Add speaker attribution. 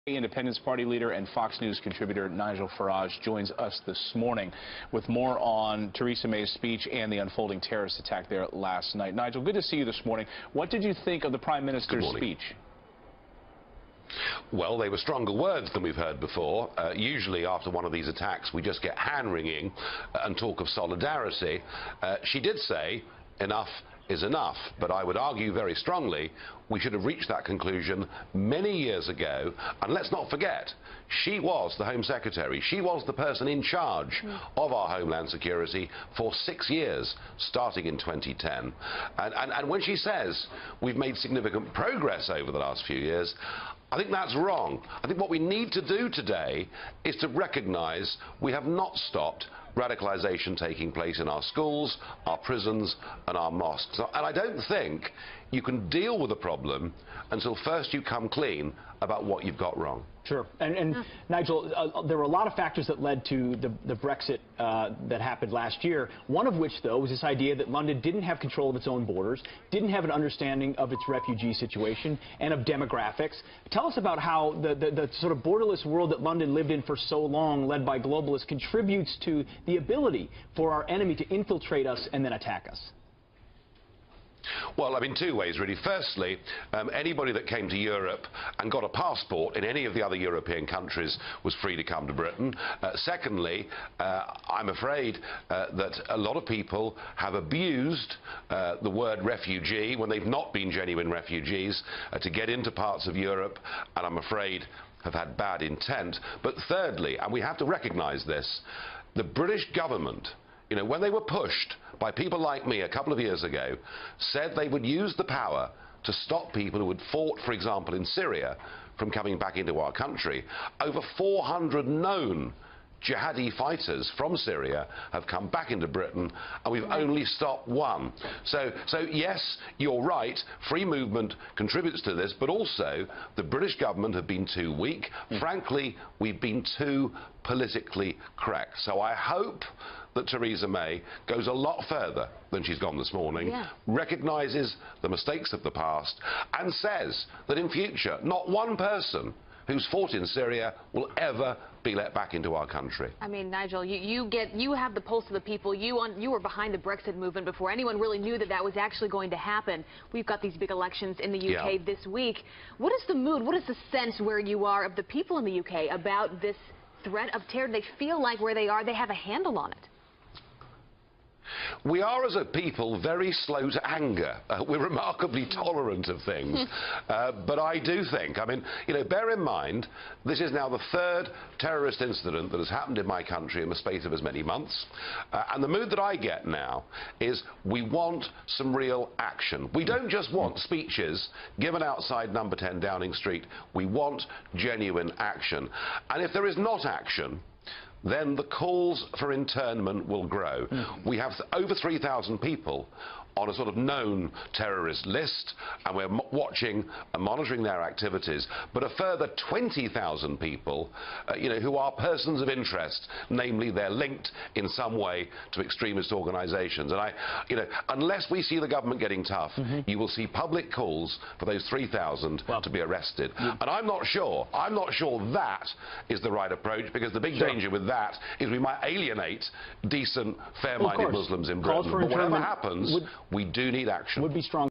Speaker 1: Independence Party leader and Fox News contributor Nigel Farage joins us this morning with more on Theresa May's speech and the unfolding terrorist attack there last night. Nigel, good to see you this morning. What did you think of the Prime Minister's speech?
Speaker 2: Well, they were stronger words than we've heard before. Usually after one of these attacks we just get hand-wringing and talk of solidarity. She did say enough is enough, but I would argue very strongly we should have reached that conclusion many years ago. And let's not forget, she was the Home Secretary. She was the person in charge of our Homeland Security for 6 years, starting in 2010. And when she says we've made significant progress over the last few years, I think that's wrong. I think what we need to do today is to recognise we have not stopped radicalisation taking place in our schools, our prisons and our mosques. And I don't think you can deal with the problem until first you come clean about what you've got wrong.
Speaker 3: Sure. And Nigel, there were a lot of factors that led to the Brexit that happened last year, one of which, though, was this idea that London didn't have control of its own borders, didn't have an understanding of its refugee situation and of demographics. Tell us about how the sort of borderless world that London lived in for so long, led by globalists, contributes to the ability for our enemy to infiltrate us and then attack us.
Speaker 2: Well, I mean, two ways, really. Firstly, anybody that came to Europe and got a passport in any of the other European countries was free to come to Britain. Secondly, I'm afraid that a lot of people have abused the word refugee when they've not been genuine refugees to get into parts of Europe, and I'm afraid have had bad intent. But thirdly, and we have to recognise this, the British government, you know, when they were pushed by people like me a couple of years ago, said they would use the power to stop people who had fought, for example, in Syria from coming back into our country. Over 400 known jihadi fighters from Syria have come back into Britain, and we've only stopped one. So yes, you're right, free movement contributes to this, but also the British government have been too weak. Frankly, we've been too politically correct. So I hope that Theresa May goes a lot further than she's gone this morning, recognises the mistakes of the past, and says that in future not one person who's fought in Syria will ever be let back into our country.
Speaker 4: I mean, Nigel, you have the pulse of the people. You were behind the Brexit movement before anyone really knew that that was actually going to happen. We've got these big elections in the UK this week. What is the mood, what is the sense where you are of the people in the UK about this threat of terror? They feel like where they are, they have a handle on it.
Speaker 2: We are, as a people, very slow to anger. We're remarkably tolerant of things. But I do think, I mean, you know, bear in mind, this is now the third terrorist incident that has happened in my country in the space of as many months. And the mood that I get now is we want some real action. We don't just want speeches given outside number 10 Downing Street. We want genuine action. And if there is not action, then the calls for internment will grow. We have over 3,000 people on a sort of known terrorist list, and we're watching and monitoring their activities, but a further 20,000 people, you know, who are persons of interest, namely they're linked in some way to extremist organisations. And you know, unless we see the government getting tough, you will see public calls for those 3,000 to be arrested. And I'm not sure that is the right approach, because the big danger with that is we might alienate decent, fair-minded Muslims in Britain. But whatever happens, we do need action.
Speaker 3: Would be strong.